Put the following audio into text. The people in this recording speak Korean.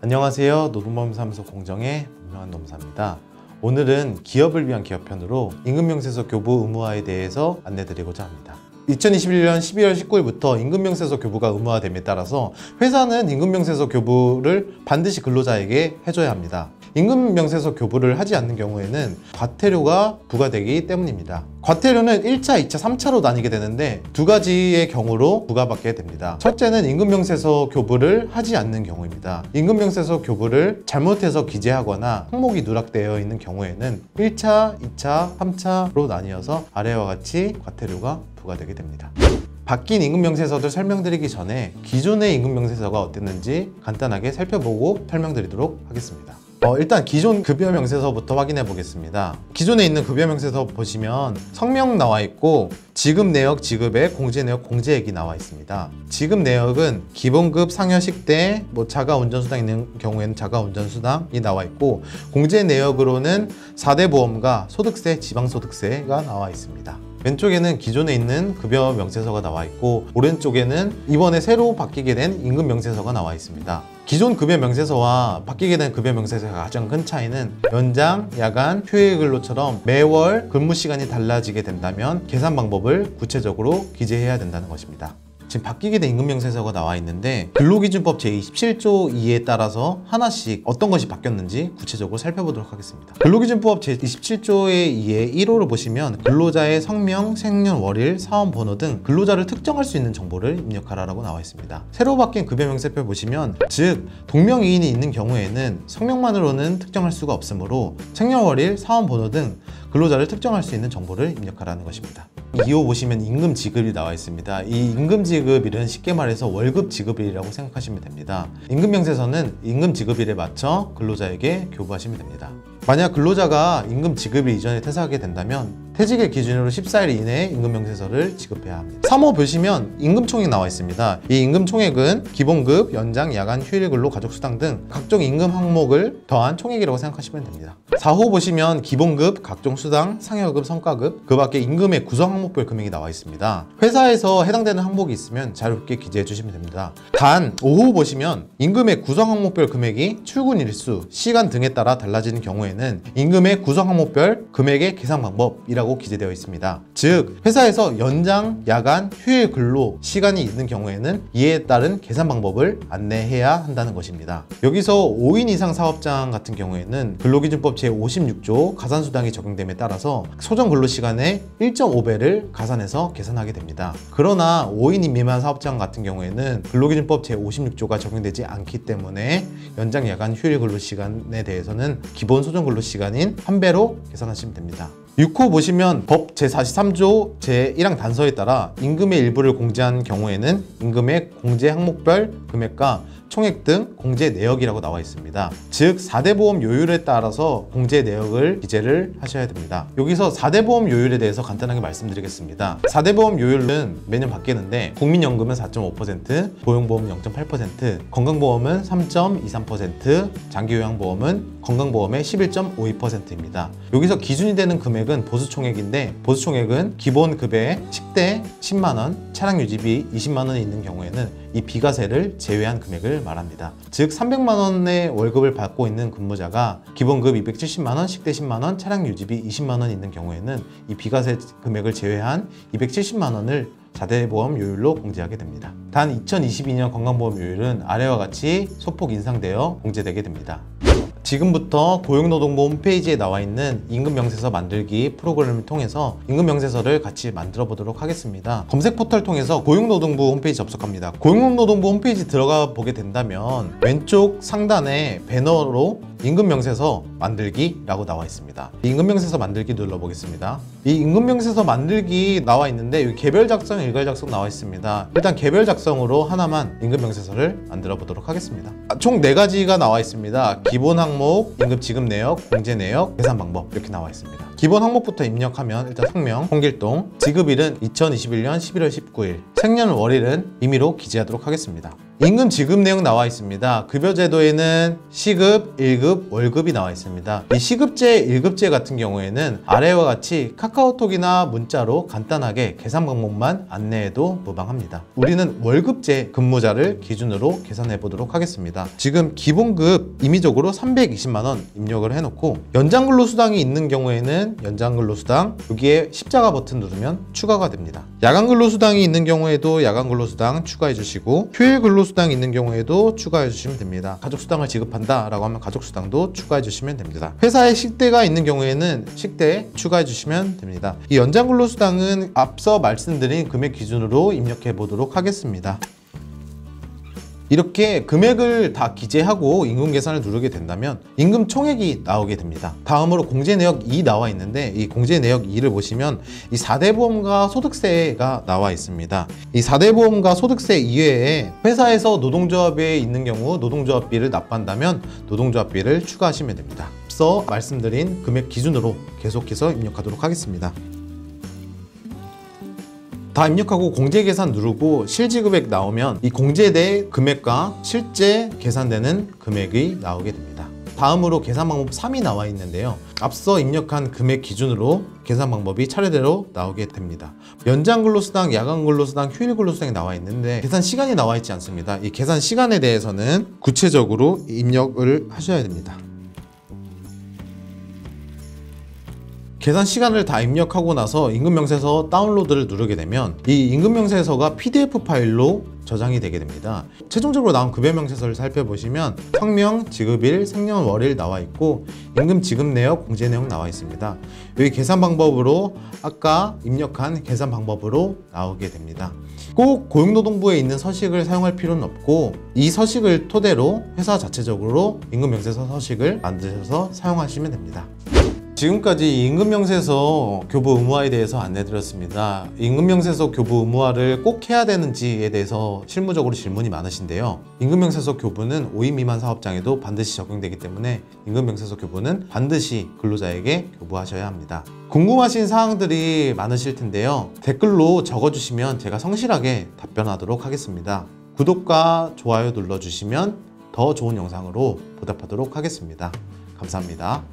안녕하세요. 노동보험사무소 공정의 문명한 노무사입니다. 오늘은 기업을 위한 기업편으로 임금명세서 교부 의무화에 대해서 안내드리고자 합니다. 2021년 12월 19일부터 임금명세서 교부가 의무화됨에 따라서 회사는 임금명세서 교부를 반드시 근로자에게 해줘야 합니다. 임금명세서 교부를 하지 않는 경우에는 과태료가 부과되기 때문입니다. 과태료는 1차, 2차, 3차로 나뉘게 되는데 두 가지의 경우로 부과받게 됩니다. 첫째는 임금명세서 교부를 하지 않는 경우입니다. 임금명세서 교부를 잘못해서 기재하거나 항목이 누락되어 있는 경우에는 1차, 2차, 3차로 나뉘어서 아래와 같이 과태료가 부과되게 됩니다. 바뀐 임금명세서를 설명드리기 전에 기존의 임금명세서가 어땠는지 간단하게 살펴보고 설명드리도록 하겠습니다. 일단 기존 급여명세서부터 확인해 보겠습니다. 기존에 있는 급여명세서 보시면 성명 나와 있고 지급 내역, 지급액, 공제 내역, 공제액이 나와 있습니다. 지급 내역은 기본급, 상여식대, 자가운전수당 있는 경우에는 자가운전수당이 나와 있고, 공제 내역으로는 4대 보험과 소득세, 지방소득세가 나와 있습니다. 왼쪽에는 기존에 있는 급여 명세서가 나와 있고, 오른쪽에는 이번에 새로 바뀌게 된 임금 명세서가 나와 있습니다. 기존 급여 명세서와 바뀌게 된 급여 명세서의 가장 큰 차이는 연장, 야간, 휴일 근로처럼 매월 근무 시간이 달라지게 된다면 계산 방법을 구체적으로 기재해야 된다는 것입니다. 지금 바뀌게 된 임금명세서가 나와 있는데 근로기준법 제27조 2에 따라서 하나씩 어떤 것이 바뀌었는지 구체적으로 살펴보도록 하겠습니다. 근로기준법 제27조의 2의 1호를 보시면 근로자의 성명, 생년월일, 사원번호 등 근로자를 특정할 수 있는 정보를 입력하라고 나와 있습니다. 새로 바뀐 급여명세표를 보시면 즉 동명이인이 있는 경우에는 성명만으로는 특정할 수가 없으므로 생년월일, 사원번호 등 근로자를 특정할 수 있는 정보를 입력하라는 것입니다. 2호 보시면 임금 지급이 나와 있습니다. 이 임금 지급일은 쉽게 말해서 월급 지급일이라고 생각하시면 됩니다. 임금 명세서는 임금 지급일에 맞춰 근로자에게 교부하시면 됩니다. 만약 근로자가 임금 지급일 이전에 퇴사하게 된다면 퇴직일 기준으로 14일 이내에 임금명세서를 지급해야 합니다. 3호 보시면 임금총액 나와 있습니다. 이 임금총액은 기본급, 연장, 야간, 휴일 근로, 가족수당 등 각종 임금 항목을 더한 총액이라고 생각하시면 됩니다. 4호 보시면 기본급, 각종 수당, 상여급, 성과급, 그 밖에 임금의 구성 항목별 금액이 나와 있습니다. 회사에서 해당되는 항목이 있으면 자유롭게 기재해 주시면 됩니다. 단 5호 보시면 임금의 구성 항목별 금액이 출근 일수, 시간 등에 따라 달라지는 경우에는 임금의 구성 항목별 금액의 계산 방법이라고 기재되어 있습니다. 즉 회사에서 연장, 야간, 휴일 근로 시간이 있는 경우에는 이에 따른 계산 방법을 안내해야 한다는 것입니다. 여기서 5인 이상 사업장 같은 경우에는 근로기준법 제56조 가산수당이 적용됨에 따라서 소정 근로시간의 1.5배를 가산해서 계산하게 됩니다. 그러나 5인 미만 사업장 같은 경우에는 근로기준법 제56조가 적용되지 않기 때문에 연장, 야간, 휴일 근로시간에 대해서는 기본 소정 근로시간인 1배로 계산하시면 됩니다. 6호 보시면 법 제43조 제1항 단서에 따라 임금의 일부를 공제한 경우에는 임금의 공제 항목별 금액과 총액 등 공제 내역이라고 나와 있습니다. 즉 4대 보험 요율에 따라서 공제 내역을 기재를 하셔야 됩니다. 여기서 4대 보험 요율에 대해서 간단하게 말씀드리겠습니다. 4대 보험 요율은 매년 바뀌는데 국민연금은 4.5%, 보용보험은 0.8%, 건강보험은 3.23%, 장기요양보험은 건강보험의 11.52%입니다. 여기서 기준이 되는 금액은 보수총액인데 보수총액은 기본급에 식대 10만원, 차량유지비 20만원이 있는 경우에는 이 비과세를 제외한 금액을 말합니다. 즉 300만원의 월급을 받고 있는 근무자가 기본급 270만원, 식대 10만원, 차량유지비 20만원 있는 경우에는 이 비과세 금액을 제외한 270만원을 4대 보험 요율로 공제하게 됩니다. 단 2022년 건강보험 요율은 아래와 같이 소폭 인상되어 공제되게 됩니다. 지금부터 고용노동부 홈페이지에 나와 있는 임금명세서 만들기 프로그램을 통해서 임금명세서를 같이 만들어 보도록 하겠습니다. 검색 포털 통해서 고용노동부 홈페이지 접속합니다. 고용노동부 홈페이지 들어가 보게 된다면 왼쪽 상단에 배너로 임금명세서 만들기 라고 나와 있습니다. 임금명세서 만들기 눌러보겠습니다. 이 임금명세서 만들기 나와 있는데 여기 개별 작성, 일괄 작성 나와 있습니다. 일단 개별 작성으로 하나만 임금명세서를 만들어 보도록 하겠습니다. 총 4가지가 나와 있습니다. 기본 항목, 임금 지급 내역, 공제 내역, 계산 방법 이렇게 나와 있습니다. 기본 항목부터 입력하면 일단 성명, 홍길동, 지급일은 2021년 11월 19일, 생년월일은 임의로 기재하도록 하겠습니다. 임금 지급 내용 나와 있습니다. 급여제도에는 시급, 1급, 월급이 나와 있습니다. 이 시급제, 1급제 같은 경우에는 아래와 같이 카카오톡이나 문자로 간단하게 계산 방법만 안내해도 무방합니다. 우리는 월급제 근무자를 기준으로 계산해 보도록 하겠습니다. 지금 기본급 임의적으로 320만 원 입력을 해놓고 연장근로수당이 있는 경우에는 연장근로수당, 여기에 십자가 버튼 누르면 추가가 됩니다. 야간근로수당이 있는 경우에도 야간근로수당 추가해 주시고, 휴일근로수당이 있는 경우에도 추가해 주시면 됩니다. 가족수당을 지급한다 라고 하면 가족수당도 추가해 주시면 됩니다. 회사에 식대가 있는 경우에는 식대 추가해 주시면 됩니다. 이 연장근로수당은 앞서 말씀드린 금액 기준으로 입력해 보도록 하겠습니다. 이렇게 금액을 다 기재하고 임금 계산을 누르게 된다면 임금 총액이 나오게 됩니다. 다음으로 공제내역 2 나와 있는데, 이 공제내역 2를 보시면 이 4대 보험과 소득세가 나와 있습니다. 이 4대 보험과 소득세 이외에 회사에서 노동조합에 있는 경우 노동조합비를 납부한다면 노동조합비를 추가하시면 됩니다. 앞서 말씀드린 금액 기준으로 계속해서 입력하도록 하겠습니다. 다 입력하고 공제 계산 누르고 실지급액 나오면 이 공제대 금액과 실제 계산되는 금액이 나오게 됩니다. 다음으로 계산 방법 3이 나와 있는데요. 앞서 입력한 금액 기준으로 계산 방법이 차례대로 나오게 됩니다. 연장근로수당, 야간근로수당, 휴일근로수당이 나와 있는데 계산 시간이 나와 있지 않습니다. 이 계산 시간에 대해서는 구체적으로 입력을 하셔야 됩니다. 계산 시간을 다 입력하고 나서 임금명세서 다운로드를 누르게 되면 이 임금명세서가 PDF 파일로 저장이 되게 됩니다. 최종적으로 나온 급여명세서를 살펴보시면 성명, 지급일, 생년월일 나와 있고 임금 지급 내역, 공제 내역 나와 있습니다. 여기 계산 방법으로 아까 입력한 계산 방법으로 나오게 됩니다. 꼭 고용노동부에 있는 서식을 사용할 필요는 없고 이 서식을 토대로 회사 자체적으로 임금명세서 서식을 만드셔서 사용하시면 됩니다. 지금까지 임금명세서 교부 의무화에 대해서 안내드렸습니다. 임금명세서 교부 의무화를 꼭 해야 되는지에 대해서 실무적으로 질문이 많으신데요. 임금명세서 교부는 5인 미만 사업장에도 반드시 적용되기 때문에 임금명세서 교부는 반드시 근로자에게 교부하셔야 합니다. 궁금하신 사항들이 많으실 텐데요. 댓글로 적어주시면 제가 성실하게 답변하도록 하겠습니다. 구독과 좋아요 눌러주시면 더 좋은 영상으로 보답하도록 하겠습니다. 감사합니다.